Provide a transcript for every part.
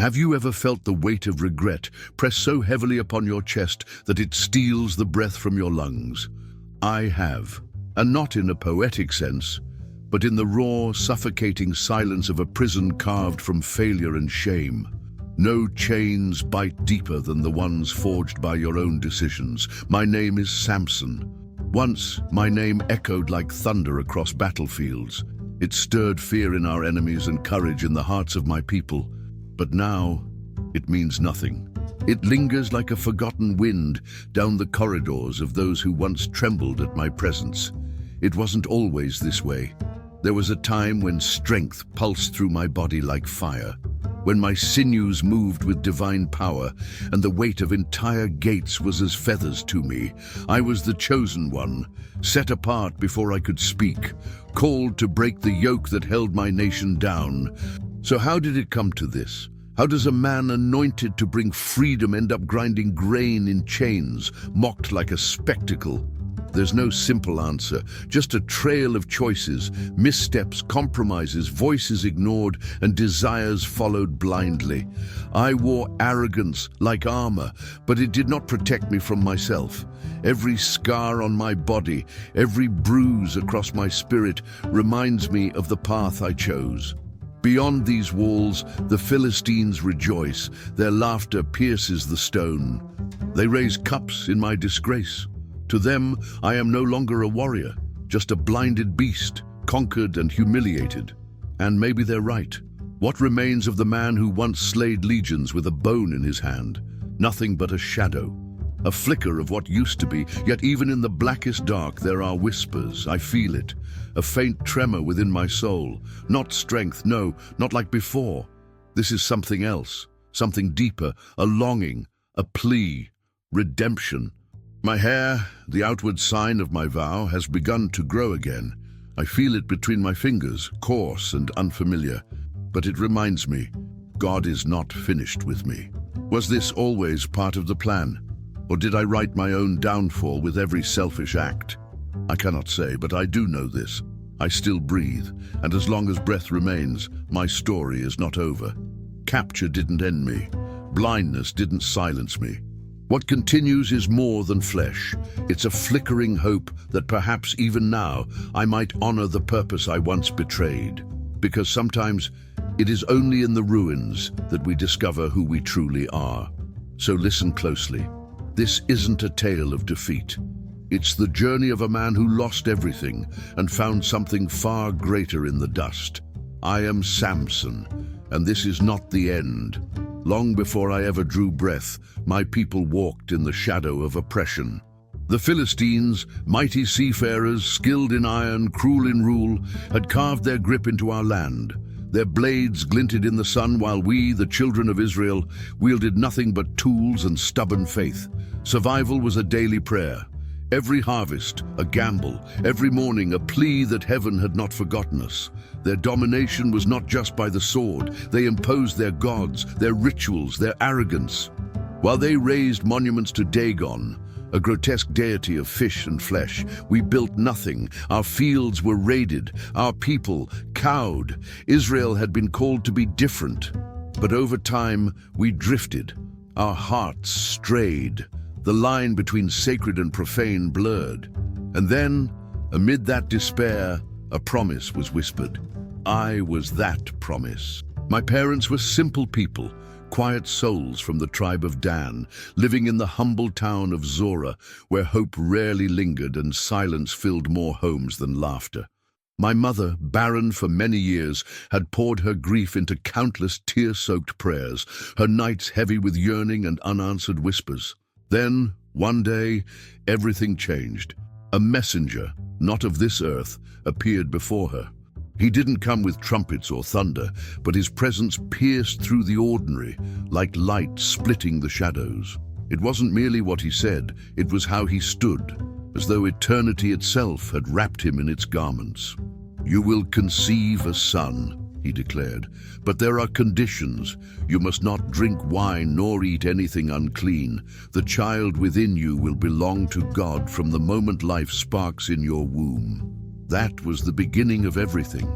Have you ever felt the weight of regret press so heavily upon your chest that it steals the breath from your lungs? I have, and not in a poetic sense, but in the raw, suffocating silence of a prison carved from failure and shame. No chains bite deeper than the ones forged by your own decisions. My name is Samson. Once, my name echoed like thunder across battlefields. It stirred fear in our enemies and courage in the hearts of my people. But now, it means nothing. It lingers like a forgotten wind down the corridors of those who once trembled at my presence. It wasn't always this way. There was a time when strength pulsed through my body like fire, when my sinews moved with divine power, and the weight of entire gates was as feathers to me. I was the chosen one, set apart before I could speak, called to break the yoke that held my nation down. So how did it come to this? How does a man anointed to bring freedom end up grinding grain in chains, mocked like a spectacle? There's no simple answer, just a trail of choices, missteps, compromises, voices ignored, and desires followed blindly. I wore arrogance like armor, but it did not protect me from myself. Every scar on my body, every bruise across my spirit reminds me of the path I chose. Beyond these walls, the Philistines rejoice. Their laughter pierces the stone. They raise cups in my disgrace. To them, I am no longer a warrior, just a blinded beast, conquered and humiliated. And maybe they're right. What remains of the man who once slayed legions with a bone in his hand? Nothing but a shadow. A flicker of what used to be, yet even in the blackest dark there are whispers. I feel it. A faint tremor within my soul. Not strength, no, not like before. This is something else, something deeper, a longing, a plea, redemption. My hair, the outward sign of my vow, has begun to grow again. I feel it between my fingers, coarse and unfamiliar. But it reminds me, God is not finished with me. Was this always part of the plan? Or did I write my own downfall with every selfish act? I cannot say, but I do know this. I still breathe, and as long as breath remains, my story is not over. Capture didn't end me. Blindness didn't silence me. What continues is more than flesh. It's a flickering hope that perhaps even now I might honor the purpose I once betrayed. Because sometimes it is only in the ruins that we discover who we truly are. So listen closely. This isn't a tale of defeat. It's the journey of a man who lost everything and found something far greater in the dust. I am Samson, and this is not the end. Long before I ever drew breath, my people walked in the shadow of oppression. The Philistines, mighty seafarers, skilled in iron, cruel in rule, had carved their grip into our land. Their blades glinted in the sun while we, the children of Israel, wielded nothing but tools and stubborn faith. Survival was a daily prayer. Every harvest, a gamble. Every morning, a plea that heaven had not forgotten us. Their domination was not just by the sword. They imposed their gods, their rituals, their arrogance. While they raised monuments to Dagon, a grotesque deity of fish and flesh, we built nothing. Our fields were raided, our people cowed. Israel had been called to be different. But over time, we drifted. Our hearts strayed. The line between sacred and profane blurred. And then, amid that despair, a promise was whispered. I was that promise. My parents were simple people, quiet souls from the tribe of Dan, living in the humble town of Zorah, where hope rarely lingered and silence filled more homes than laughter. My mother, barren for many years, had poured her grief into countless tear-soaked prayers, her nights heavy with yearning and unanswered whispers. Then, one day, everything changed. A messenger, not of this earth, appeared before her. He didn't come with trumpets or thunder, but his presence pierced through the ordinary, like light splitting the shadows. It wasn't merely what he said, it was how he stood, as though eternity itself had wrapped him in its garments. You will conceive a son, he declared, but there are conditions. You must not drink wine nor eat anything unclean. The child within you will belong to God from the moment life sparks in your womb. That was the beginning of everything.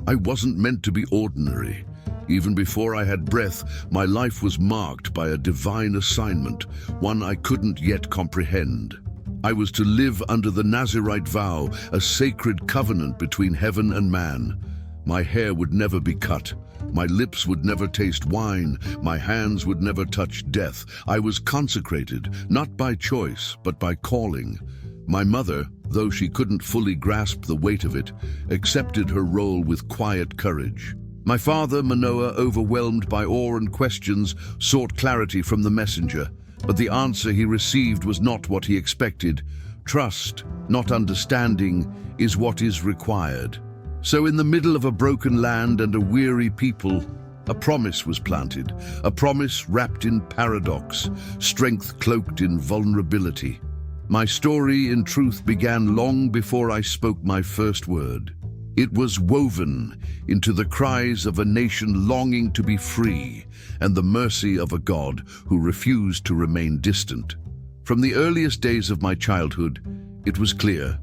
I wasn't meant to be ordinary. Even before I had breath, my life was marked by a divine assignment, one I couldn't yet comprehend. I was to live under the Nazirite vow, a sacred covenant between heaven and man. My hair would never be cut. My lips would never taste wine. My hands would never touch death. I was consecrated, not by choice, but by calling. My mother, though she couldn't fully grasp the weight of it, accepted her role with quiet courage. My father, Manoah, overwhelmed by awe and questions, sought clarity from the messenger. But the answer he received was not what he expected. Trust, not understanding, is what is required. So in the middle of a broken land and a weary people, a promise was planted, a promise wrapped in paradox, strength cloaked in vulnerability. My story, in truth, began long before I spoke my first word. It was woven into the cries of a nation longing to be free and the mercy of a God who refused to remain distant. From the earliest days of my childhood, it was clear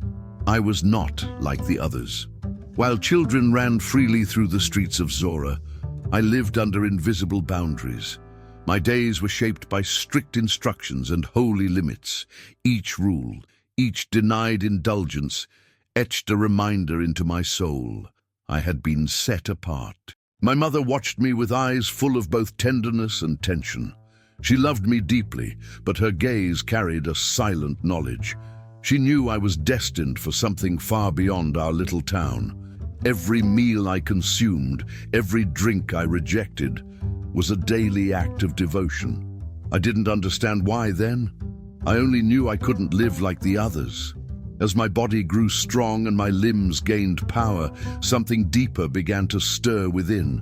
I was not like the others. While children ran freely through the streets of Zora, I lived under invisible boundaries. My days were shaped by strict instructions and holy limits. Each rule, each denied indulgence, etched a reminder into my soul. I had been set apart. My mother watched me with eyes full of both tenderness and tension. She loved me deeply, but her gaze carried a silent knowledge. She knew I was destined for something far beyond our little town. Every meal I consumed, every drink I rejected, was a daily act of devotion. I didn't understand why then. I only knew I couldn't live like the others. As my body grew strong and my limbs gained power, something deeper began to stir within.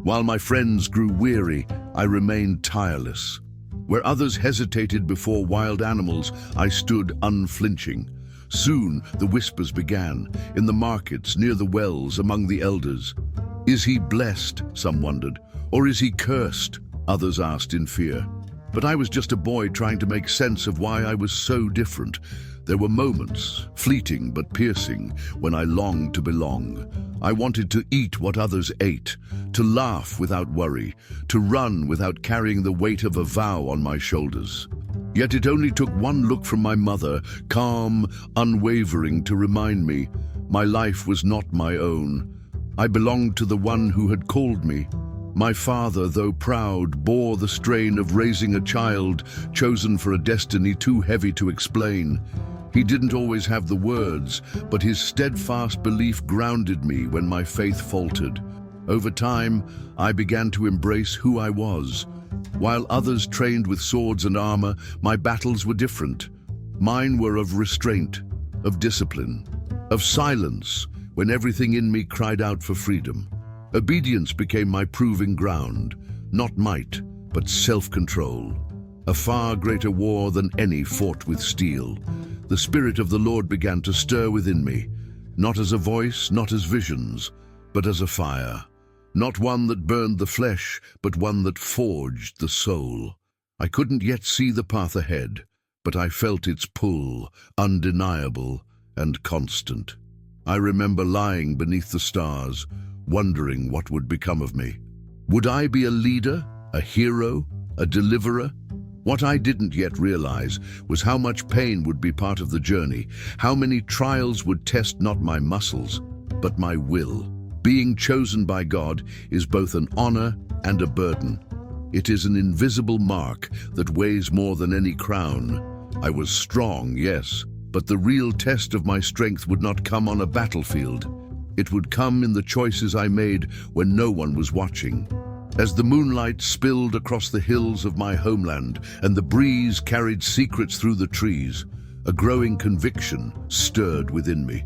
While my friends grew weary, I remained tireless. Where others hesitated before wild animals, I stood unflinching. Soon the whispers began, in the markets, near the wells, among the elders. Is he blessed, some wondered, or is he cursed? Others asked in fear. But I was just a boy trying to make sense of why I was so different. There were moments, fleeting but piercing, when I longed to belong. I wanted to eat what others ate, to laugh without worry, to run without carrying the weight of a vow on my shoulders. Yet it only took one look from my mother, calm, unwavering, to remind me my life was not my own. I belonged to the one who had called me. My father, though proud, bore the strain of raising a child chosen for a destiny too heavy to explain. He didn't always have the words, but his steadfast belief grounded me when my faith faltered. Over time, I began to embrace who I was. While others trained with swords and armor, my battles were different. Mine were of restraint, of discipline, of silence when everything in me cried out for freedom. Obedience became my proving ground, not might, but self-control. A far greater war than any fought with steel. The Spirit of the Lord began to stir within me, not as a voice, not as visions, but as a fire. Not one that burned the flesh, but one that forged the soul. I couldn't yet see the path ahead, but I felt its pull, undeniable and constant. I remember lying beneath the stars, wondering what would become of me. Would I be a leader, a hero, a deliverer? What I didn't yet realize was how much pain would be part of the journey, how many trials would test not my muscles, but my will. Being chosen by God is both an honor and a burden. It is an invisible mark that weighs more than any crown. I was strong, yes, but the real test of my strength would not come on a battlefield. It would come in the choices I made when no one was watching. As the moonlight spilled across the hills of my homeland and the breeze carried secrets through the trees, a growing conviction stirred within me.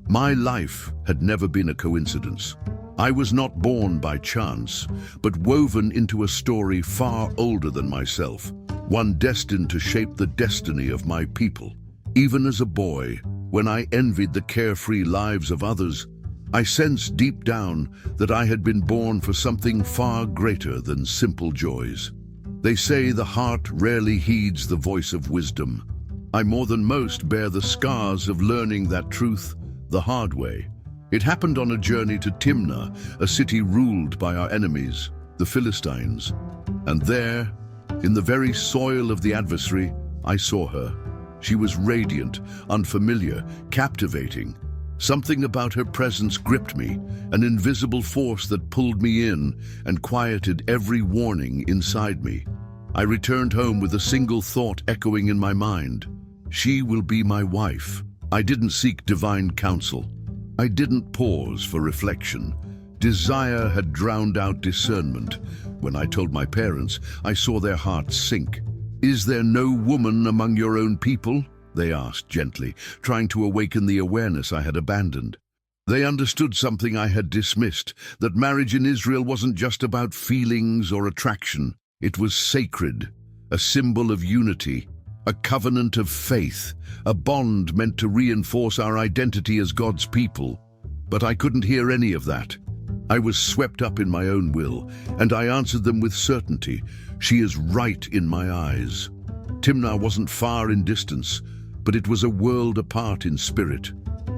My life had never been a coincidence. I was not born by chance, but woven into a story far older than myself, one destined to shape the destiny of my people. Even as a boy, when I envied the carefree lives of others, I sensed deep down that I had been born for something far greater than simple joys. They say the heart rarely heeds the voice of wisdom. I more than most bear the scars of learning that truth the hard way. It happened on a journey to Timnah, a city ruled by our enemies, the Philistines. And there, in the very soil of the adversary, I saw her. She was radiant, unfamiliar, captivating. Something about her presence gripped me, an invisible force that pulled me in and quieted every warning inside me. I returned home with a single thought echoing in my mind. She will be my wife. I didn't seek divine counsel. I didn't pause for reflection. Desire had drowned out discernment. When I told my parents, I saw their hearts sink. "Is there no woman among your own people?" they asked gently, trying to awaken the awareness I had abandoned. They understood something I had dismissed, that marriage in Israel wasn't just about feelings or attraction. It was sacred, a symbol of unity, a covenant of faith, a bond meant to reinforce our identity as God's people. But I couldn't hear any of that. I was swept up in my own will, and I answered them with certainty. She is right in my eyes. Timnah wasn't far in distance, but it was a world apart in spirit.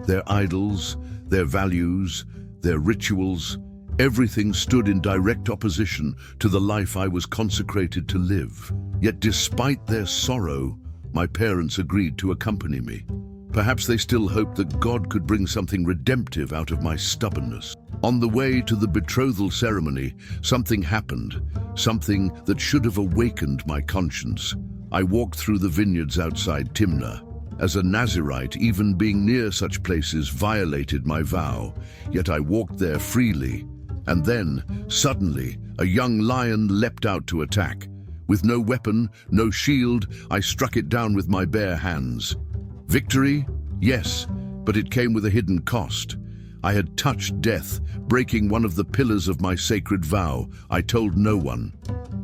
Their idols, their values, their rituals, everything stood in direct opposition to the life I was consecrated to live. Yet despite their sorrow, my parents agreed to accompany me. Perhaps they still hoped that God could bring something redemptive out of my stubbornness. On the way to the betrothal ceremony, something happened, something that should have awakened my conscience. I walked through the vineyards outside Timnah. As a Nazirite, even being near such places violated my vow, yet I walked there freely. And then, suddenly, a young lion leapt out to attack. With no weapon, no shield, I struck it down with my bare hands. Victory? Yes, but it came with a hidden cost. I had touched death, breaking one of the pillars of my sacred vow. I told no one.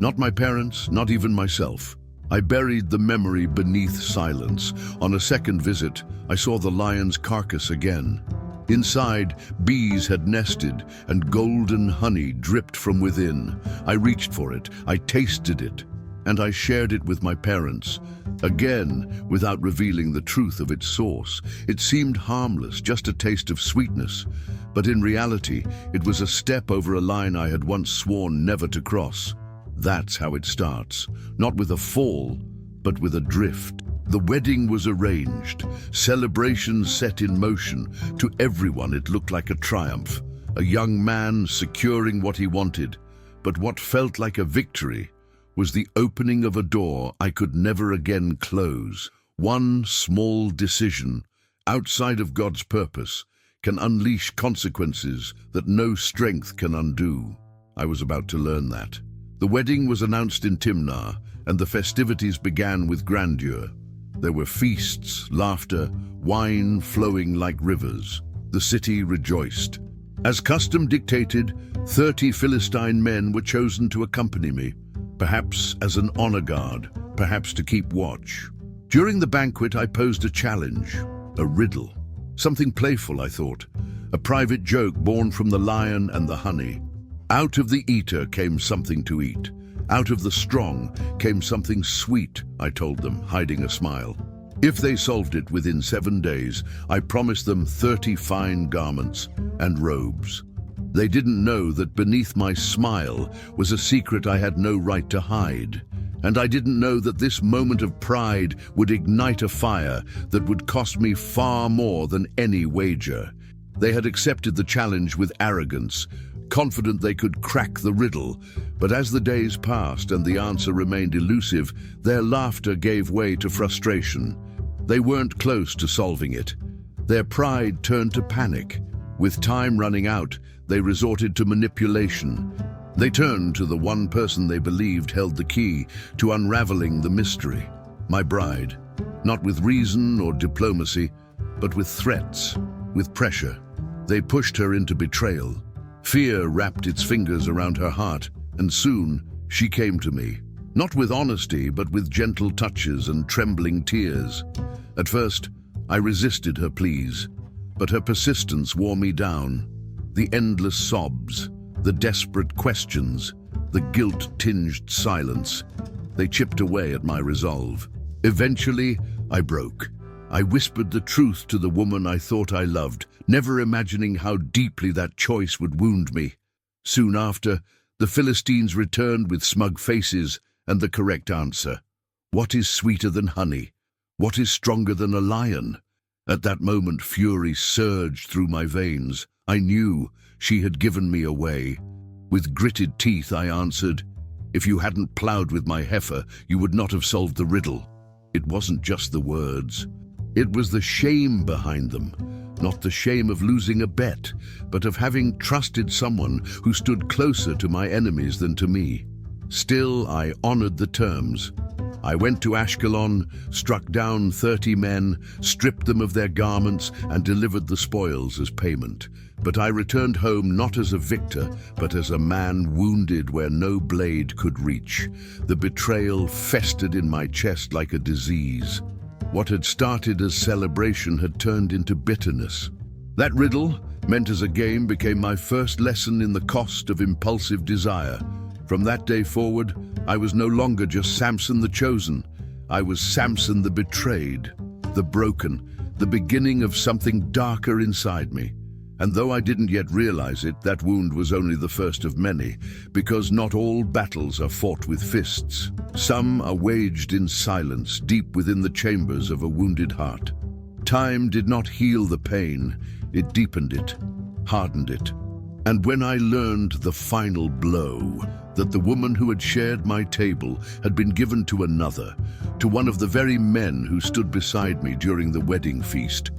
Not my parents, not even myself. I buried the memory beneath silence. On a second visit, I saw the lion's carcass again. Inside, bees had nested, and golden honey dripped from within. I reached for it, I tasted it, and I shared it with my parents. Again, without revealing the truth of its source. It seemed harmless, just a taste of sweetness. But in reality, it was a step over a line I had once sworn never to cross. That's how it starts. Not with a fall, but with a drift. The wedding was arranged, celebrations set in motion. To everyone it looked like a triumph. A young man securing what he wanted. But what felt like a victory was the opening of a door I could never again close. One small decision, outside of God's purpose, can unleash consequences that no strength can undo. I was about to learn that. The wedding was announced in Timnah, and the festivities began with grandeur. There were feasts, laughter, wine flowing like rivers. The city rejoiced. As custom dictated, 30 Philistine men were chosen to accompany me, perhaps as an honor guard, perhaps to keep watch. During the banquet, I posed a challenge, a riddle. Something playful, I thought, a private joke born from the lion and the honey. Out of the eater came something to eat. Out of the strong came something sweet, I told them, hiding a smile. If they solved it within 7 days, I promised them 30 fine garments and robes. They didn't know that beneath my smile was a secret I had no right to hide. And I didn't know that this moment of pride would ignite a fire that would cost me far more than any wager. They had accepted the challenge with arrogance, confident they could crack the riddle. But as the days passed and the answer remained elusive, their laughter gave way to frustration. They weren't close to solving it. Their pride turned to panic. With time running out, they resorted to manipulation. They turned to the one person they believed held the key to unraveling the mystery, my bride. Not with reason or diplomacy, but with threats, with pressure. They pushed her into betrayal. Fear wrapped its fingers around her heart, and soon she came to me. Not with honesty, but with gentle touches and trembling tears. At first, I resisted her pleas, but her persistence wore me down. The endless sobs, the desperate questions, the guilt-tinged silence, they chipped away at my resolve. Eventually, I broke. I whispered the truth to the woman I thought I loved, never imagining how deeply that choice would wound me. Soon after, the Philistines returned with smug faces and the correct answer. What is sweeter than honey? What is stronger than a lion? At that moment, fury surged through my veins. I knew she had given me away. With gritted teeth, I answered, "If you hadn't plowed with my heifer, you would not have solved the riddle." It wasn't just the words. It was the shame behind them. Not the shame of losing a bet, but of having trusted someone who stood closer to my enemies than to me. Still, I honored the terms. I went to Ashkelon, struck down 30 men, stripped them of their garments, and delivered the spoils as payment. But I returned home not as a victor, but as a man wounded where no blade could reach. The betrayal festered in my chest like a disease. What had started as celebration had turned into bitterness. That riddle, meant as a game, became my first lesson in the cost of impulsive desire. From that day forward, I was no longer just Samson the chosen. I was Samson the betrayed, the broken, the beginning of something darker inside me. And though I didn't yet realize it, that wound was only the first of many, because not all battles are fought with fists. Some are waged in silence, deep within the chambers of a wounded heart. Time did not heal the pain, it deepened it, hardened it. And when I learned the final blow, that the woman who had shared my table had been given to another, to one of the very men who stood beside me during the wedding feast,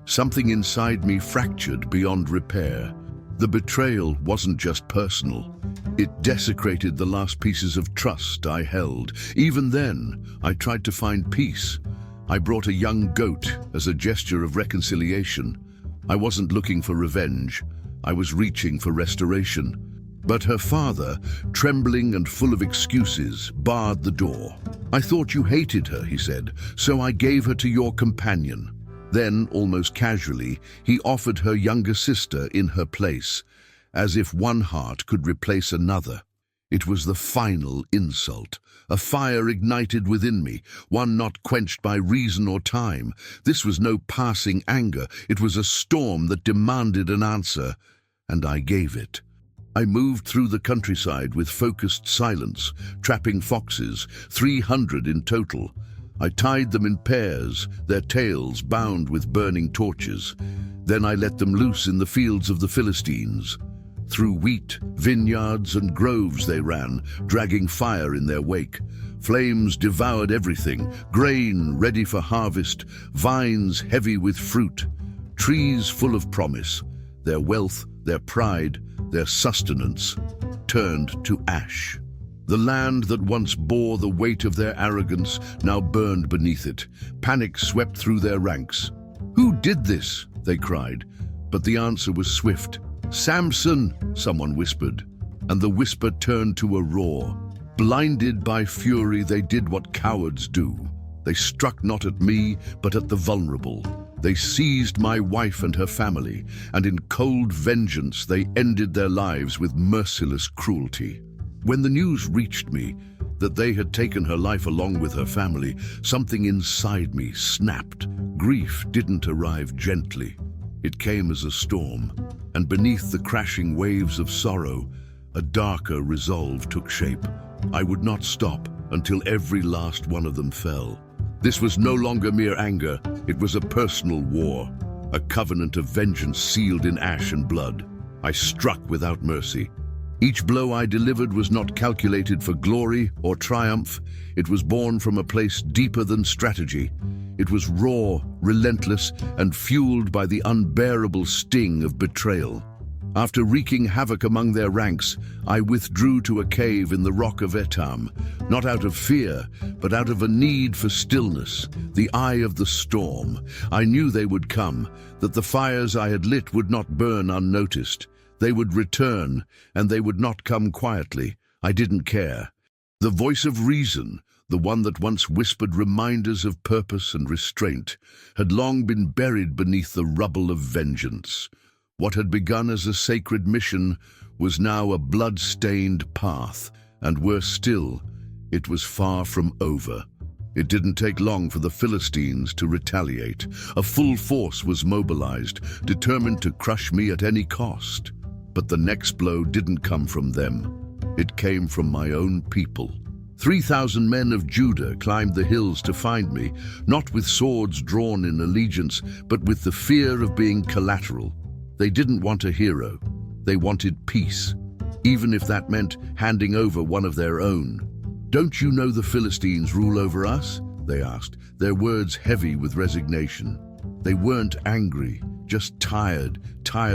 something inside me fractured beyond repair. The betrayal wasn't just personal. It desecrated the last pieces of trust I held. Even then, I tried to find peace. I brought a young goat as a gesture of reconciliation. I wasn't looking for revenge. I was reaching for restoration. But her father, trembling and full of excuses, barred the door. "I thought you hated her," he said, "so I gave her to your companion." Then, almost casually, he offered her younger sister in her place, as if one heart could replace another. It was the final insult, a fire ignited within me, one not quenched by reason or time. This was no passing anger, it was a storm that demanded an answer, and I gave it. I moved through the countryside with focused silence, trapping foxes, 300 in total. I tied them in pairs, their tails bound with burning torches. Then I let them loose in the fields of the Philistines. Through wheat, vineyards, and groves they ran, dragging fire in their wake. Flames devoured everything, grain ready for harvest, vines heavy with fruit, trees full of promise. Their wealth, their pride, their sustenance turned to ash. The land that once bore the weight of their arrogance now burned beneath it. Panic swept through their ranks. "Who did this?" they cried. But the answer was swift. "Samson," someone whispered, and the whisper turned to a roar. Blinded by fury, they did what cowards do. They struck not at me, but at the vulnerable. They seized my wife and her family, and in cold vengeance they ended their lives with merciless cruelty. When the news reached me that they had taken her life along with her family, something inside me snapped. Grief didn't arrive gently. It came as a storm, and beneath the crashing waves of sorrow, a darker resolve took shape. I would not stop until every last one of them fell. This was no longer mere anger, it was a personal war, a covenant of vengeance sealed in ash and blood. I struck without mercy. Each blow I delivered was not calculated for glory or triumph. It was born from a place deeper than strategy. It was raw, relentless, and fueled by the unbearable sting of betrayal. After wreaking havoc among their ranks, I withdrew to a cave in the rock of Etam, not out of fear, but out of a need for stillness, the eye of the storm. I knew they would come, that the fires I had lit would not burn unnoticed. They would return, and they would not come quietly. I didn't care. The voice of reason, the one that once whispered reminders of purpose and restraint, had long been buried beneath the rubble of vengeance. What had begun as a sacred mission was now a blood-stained path, and worse still, it was far from over. It didn't take long for the Philistines to retaliate. A full force was mobilized, determined to crush me at any cost. But the next blow didn't come from them. It came from my own people. 3,000 men of Judah climbed the hills to find me, not with swords drawn in allegiance, but with the fear of being collateral. They didn't want a hero. They wanted peace, even if that meant handing over one of their own. "Don't you know the Philistines rule over us?" they asked, their words heavy with resignation. They weren't angry, just tired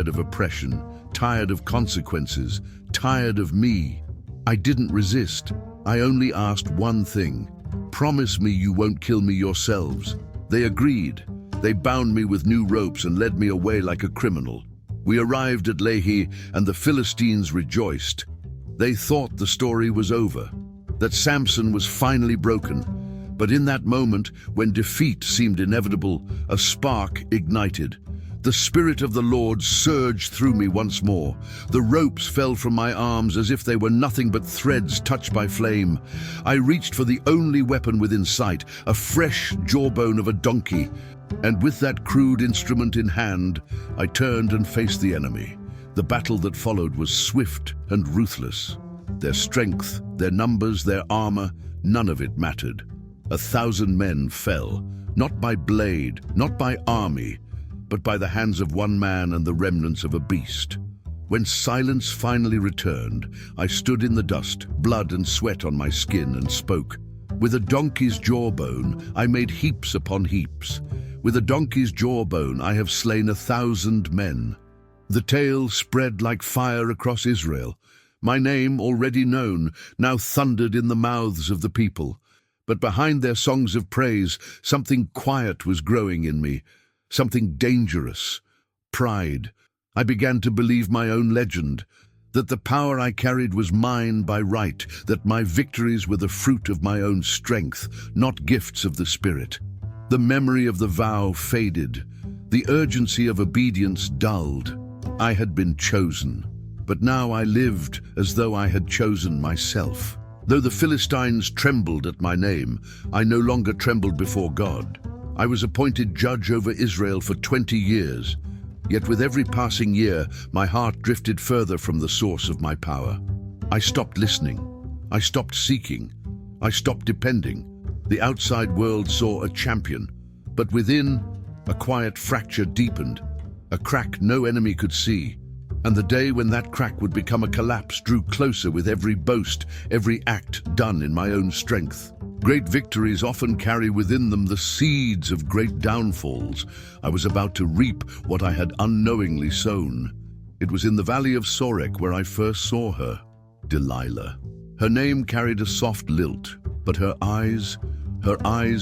of oppression, tired of consequences, tired of me. I didn't resist. I only asked one thing: promise me you won't kill me yourselves. They agreed. They bound me with new ropes and led me away like a criminal. We arrived at Lehi, and the Philistines rejoiced. They thought the story was over, that Samson was finally broken. But in that moment, when defeat seemed inevitable, a spark ignited. The Spirit of the Lord surged through me once more. The ropes fell from my arms as if they were nothing but threads touched by flame. I reached for the only weapon within sight, a fresh jawbone of a donkey. And with that crude instrument in hand, I turned and faced the enemy. The battle that followed was swift and ruthless. Their strength, their numbers, their armor, none of it mattered. 1,000 men fell, not by blade, not by army, but by the hands of one man and the remnants of a beast. When silence finally returned, I stood in the dust, blood and sweat on my skin, and spoke. With a donkey's jawbone, I made heaps upon heaps. With a donkey's jawbone, I have slain 1,000 men. The tale spread like fire across Israel. My name, already known, now thundered in the mouths of the people. But behind their songs of praise, something quiet was growing in me, something dangerous. Pride. I began to believe my own legend, that the power I carried was mine by right, that my victories were the fruit of my own strength, not gifts of the Spirit. The memory of the vow faded. The urgency of obedience dulled. I had been chosen, but now I lived as though I had chosen myself. Though the Philistines trembled at my name, I no longer trembled before God. I was appointed judge over Israel for 20 years. Yet with every passing year, my heart drifted further from the source of my power. I stopped listening. I stopped seeking. I stopped depending. The outside world saw a champion, but within, a quiet fracture deepened, a crack no enemy could see. And the day when that crack would become a collapse drew closer with every boast, every act done in my own strength. Great victories often carry within them the seeds of great downfalls. I was about to reap what I had unknowingly sown. It was in the valley of Sorek where I first saw her, Delilah. Her name carried a soft lilt, but her eyes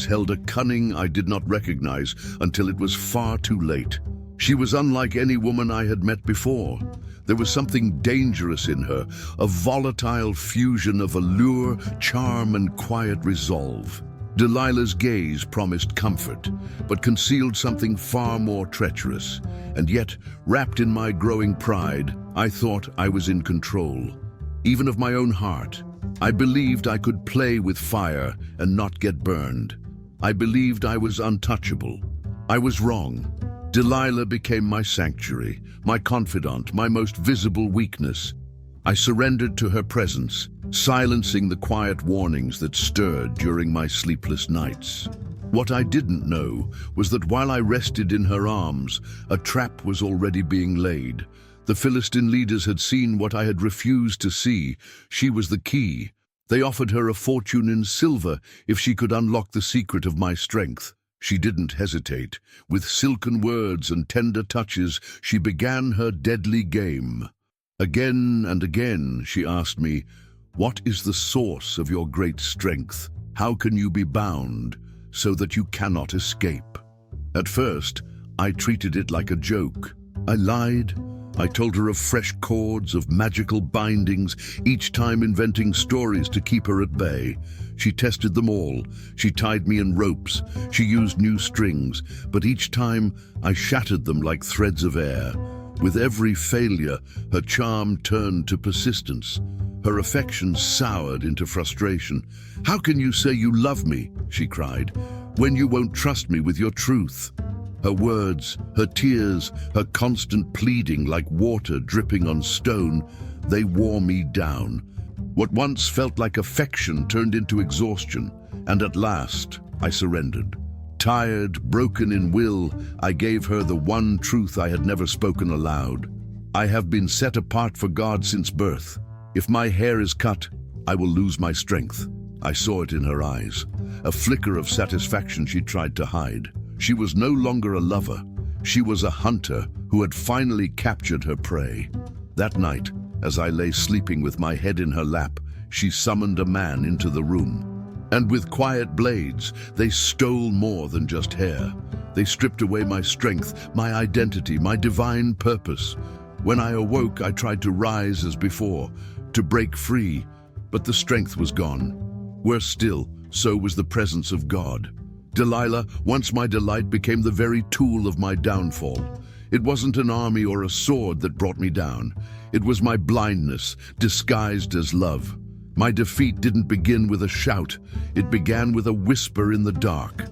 held a cunning I did not recognize until it was far too late. She was unlike any woman I had met before. There was something dangerous in her, a volatile fusion of allure, charm, and quiet resolve. Delilah's gaze promised comfort, but concealed something far more treacherous. And yet, wrapped in my growing pride, I thought I was in control, even of my own heart. I believed I could play with fire and not get burned. I believed I was untouchable. I was wrong. Delilah became my sanctuary, my confidant, my most visible weakness. I surrendered to her presence, silencing the quiet warnings that stirred during my sleepless nights. What I didn't know was that while I rested in her arms, a trap was already being laid. The Philistine leaders had seen what I had refused to see. She was the key. They offered her a fortune in silver if she could unlock the secret of my strength. She didn't hesitate. With silken words and tender touches, she began her deadly game. Again and again, she asked me, "What is the source of your great strength? How can you be bound so that you cannot escape?" At first, I treated it like a joke. I lied. I told her of fresh cords, of magical bindings, each time inventing stories to keep her at bay. She tested them all. She tied me in ropes. She used new strings, but each time I shattered them like threads of air. With every failure, her charm turned to persistence. Her affection soured into frustration. "How can you say you love me," she cried, "when you won't trust me with your truth?" Her words, her tears, her constant pleading like water dripping on stone, they wore me down. What once felt like affection turned into exhaustion, and at last I surrendered. Tired, broken in will, I gave her the one truth I had never spoken aloud. "I have been set apart for God since birth. If my hair is cut, I will lose my strength." I saw it in her eyes, a flicker of satisfaction she tried to hide. She was no longer a lover. She was a hunter who had finally captured her prey. That night, as I lay sleeping with my head in her lap, she summoned a man into the room. And with quiet blades, they stole more than just hair. They stripped away my strength, my identity, my divine purpose. When I awoke, I tried to rise as before, to break free, but the strength was gone. Worse still, so was the presence of God. Delilah, once my delight, became the very tool of my downfall. It wasn't an army or a sword that brought me down. It was my blindness, disguised as love. My defeat didn't begin with a shout. It began with a whisper in the dark.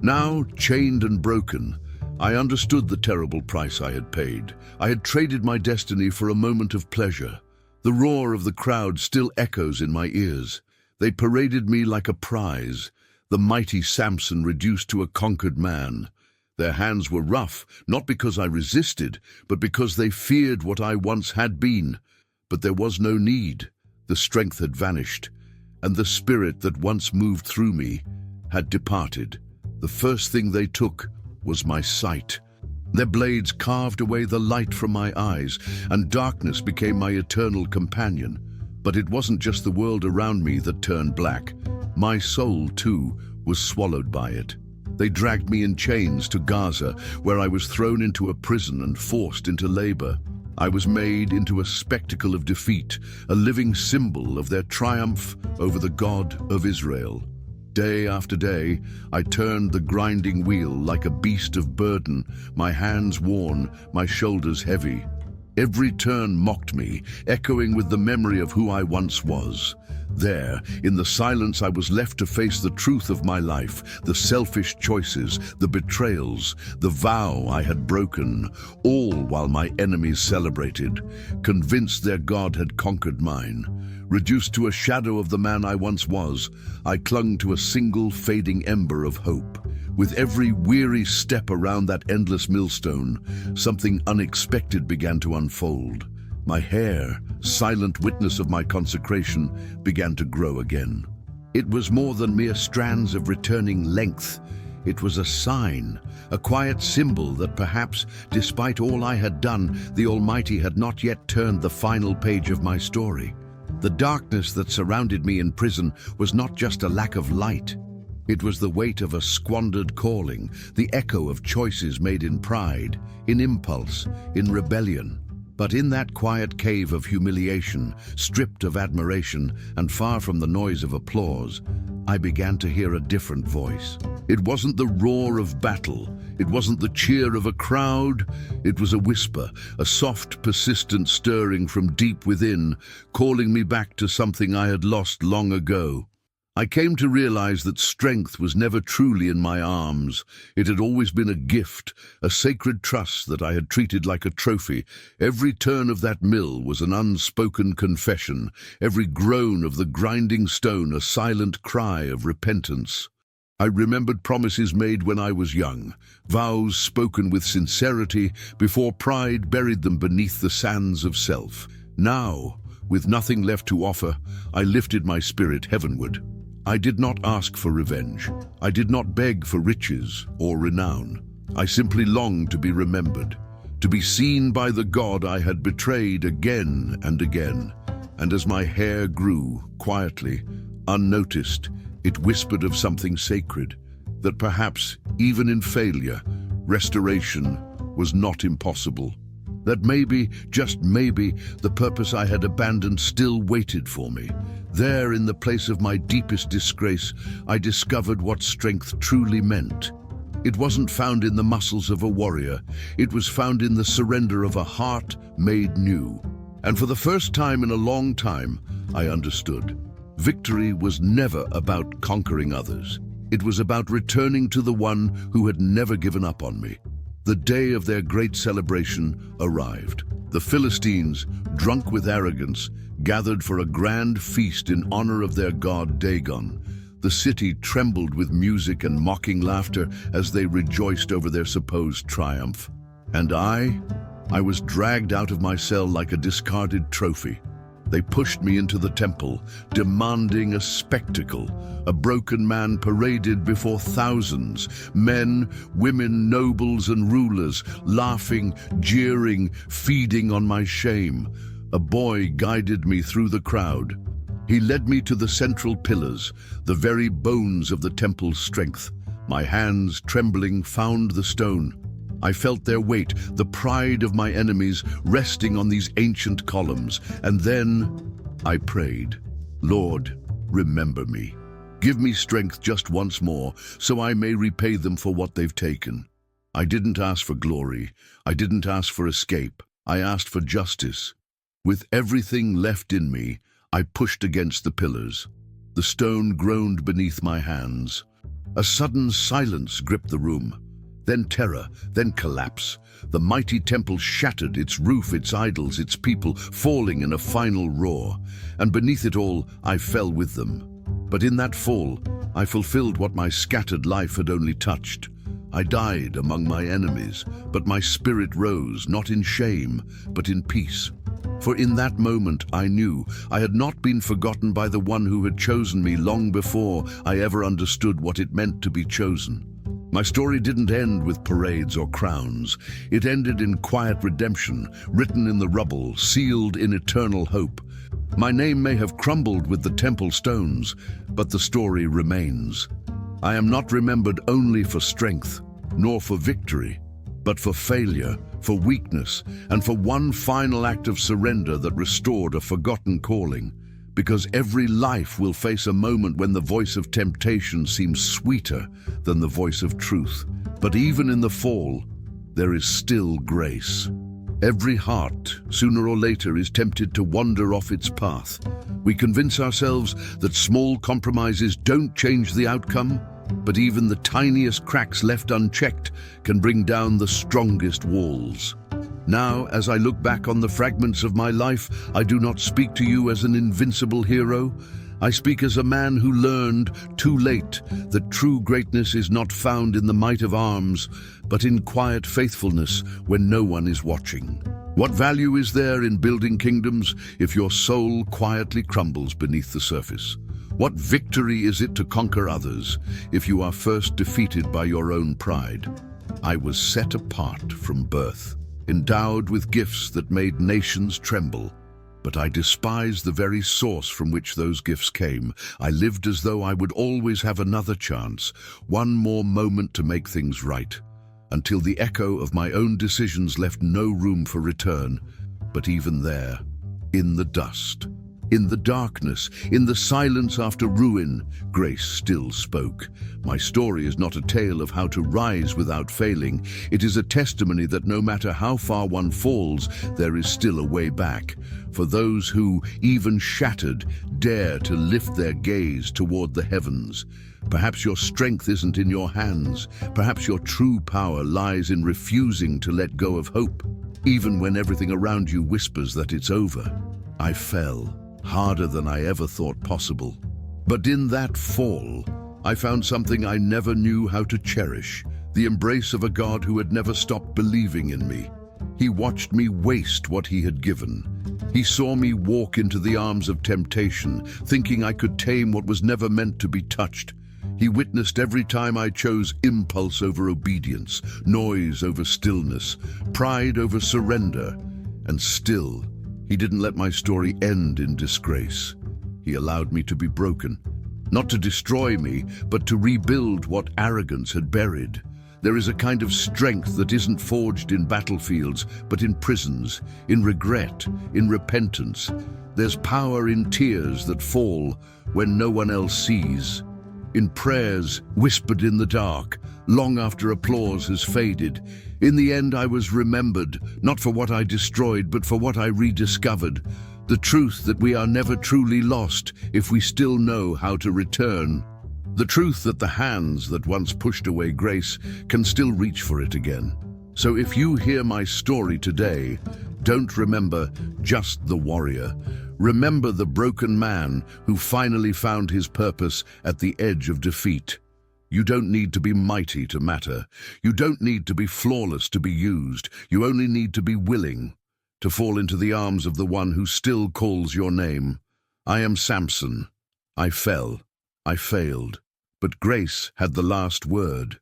Now, chained and broken, I understood the terrible price I had paid. I had traded my destiny for a moment of pleasure. The roar of the crowd still echoes in my ears. They paraded me like a prize, the mighty Samson reduced to a conquered man. Their hands were rough, not because I resisted, but because they feared what I once had been. But there was no need. The strength had vanished, and the spirit that once moved through me had departed. The first thing they took was my sight. Their blades carved away the light from my eyes, and darkness became my eternal companion. But it wasn't just the world around me that turned black. My soul, too, was swallowed by it. They dragged me in chains to Gaza, where I was thrown into a prison and forced into labor. I was made into a spectacle of defeat, a living symbol of their triumph over the God of Israel. Day after day, I turned the grinding wheel like a beast of burden, my hands worn, my shoulders heavy. Every turn mocked me, echoing with the memory of who I once was. There, in the silence, I was left to face the truth of my life, the selfish choices, the betrayals, the vow I had broken, all while my enemies celebrated, convinced their God had conquered mine. Reduced to a shadow of the man I once was, I clung to a single fading ember of hope. With every weary step around that endless millstone, something unexpected began to unfold. My hair, silent witness of my consecration, began to grow again. It was more than mere strands of returning length. It was a sign, a quiet symbol that perhaps, despite all I had done, the Almighty had not yet turned the final page of my story. The darkness that surrounded me in prison was not just a lack of light. It was the weight of a squandered calling, the echo of choices made in pride, in impulse, in rebellion. But in that quiet cave of humiliation, stripped of admiration and far from the noise of applause, I began to hear a different voice. It wasn't the roar of battle. It wasn't the cheer of a crowd. It was a whisper, a soft, persistent stirring from deep within, calling me back to something I had lost long ago. I came to realize that strength was never truly in my arms. It had always been a gift, a sacred trust that I had treated like a trophy. Every turn of that mill was an unspoken confession, every groan of the grinding stone a silent cry of repentance. I remembered promises made when I was young, vows spoken with sincerity before pride buried them beneath the sands of self. Now, with nothing left to offer, I lifted my spirit heavenward. I did not ask for revenge. I did not beg for riches or renown. I simply longed to be remembered, to be seen by the God I had betrayed again and again. And as my hair grew, quietly, unnoticed, it whispered of something sacred, that perhaps, even in failure, restoration was not impossible. That maybe, just maybe, the purpose I had abandoned still waited for me. There, in the place of my deepest disgrace, I discovered what strength truly meant. It wasn't found in the muscles of a warrior. It was found in the surrender of a heart made new. And for the first time in a long time, I understood. Victory was never about conquering others. It was about returning to the one who had never given up on me. The day of their great celebration arrived. The Philistines, drunk with arrogance, gathered for a grand feast in honor of their god Dagon. The city trembled with music and mocking laughter as they rejoiced over their supposed triumph. And I was dragged out of my cell like a discarded trophy. They pushed me into the temple, demanding a spectacle. A broken man paraded before thousands, men, women, nobles and rulers, laughing, jeering, feeding on my shame. A boy guided me through the crowd. He led me to the central pillars, the very bones of the temple's strength. My hands, trembling, found the stone. I felt their weight, the pride of my enemies, resting on these ancient columns. And then I prayed, Lord, remember me. Give me strength just once more, so I may repay them for what they've taken. I didn't ask for glory. I didn't ask for escape. I asked for justice. With everything left in me, I pushed against the pillars. The stone groaned beneath my hands. A sudden silence gripped the room. Then terror, then collapse. The mighty temple shattered, its roof, its idols, its people, falling in a final roar. And beneath it all, I fell with them. But in that fall, I fulfilled what my scattered life had only touched. I died among my enemies, but my spirit rose, not in shame, but in peace. For in that moment I knew I had not been forgotten by the one who had chosen me long before I ever understood what it meant to be chosen. My story didn't end with parades or crowns. It ended in quiet redemption, written in the rubble, sealed in eternal hope. My name may have crumbled with the temple stones, but the story remains. I am not remembered only for strength, nor for victory, but for failure, for weakness, and for one final act of surrender that restored a forgotten calling. Because every life will face a moment when the voice of temptation seems sweeter than the voice of truth. But even in the fall, there is still grace. Every heart, sooner or later, is tempted to wander off its path. We convince ourselves that small compromises don't change the outcome, but even the tiniest cracks left unchecked can bring down the strongest walls. Now, as I look back on the fragments of my life, I do not speak to you as an invincible hero. I speak as a man who learned, too late, that true greatness is not found in the might of arms, but in quiet faithfulness when no one is watching. What value is there in building kingdoms if your soul quietly crumbles beneath the surface? What victory is it to conquer others if you are first defeated by your own pride? I was set apart from birth, endowed with gifts that made nations tremble. But I despised the very source from which those gifts came. I lived as though I would always have another chance, one more moment to make things right, until the echo of my own decisions left no room for return. But even there, in the dust, in the darkness, in the silence after ruin, grace still spoke. My story is not a tale of how to rise without failing. It is a testimony that no matter how far one falls, there is still a way back. For those who, even shattered, dare to lift their gaze toward the heavens. Perhaps your strength isn't in your hands. Perhaps your true power lies in refusing to let go of hope, even when everything around you whispers that it's over. I fell, harder than I ever thought possible. But in that fall, I found something I never knew how to cherish, the embrace of a God who had never stopped believing in me. He watched me waste what he had given. He saw me walk into the arms of temptation, thinking I could tame what was never meant to be touched. He witnessed every time I chose impulse over obedience, noise over stillness, pride over surrender, and still, he didn't let my story end in disgrace. He allowed me to be broken, not to destroy me, but to rebuild what arrogance had buried. There is a kind of strength that isn't forged in battlefields, but in prisons, in regret, in repentance. There's power in tears that fall when no one else sees, in prayers whispered in the dark, long after applause has faded. In the end, I was remembered, not for what I destroyed, but for what I rediscovered. The truth that we are never truly lost if we still know how to return. The truth that the hands that once pushed away grace can still reach for it again. So if you hear my story today, don't remember just the warrior. Remember the broken man who finally found his purpose at the edge of defeat. You don't need to be mighty to matter. You don't need to be flawless to be used. You only need to be willing to fall into the arms of the one who still calls your name. I am Samson. I fell. I failed. But grace had the last word.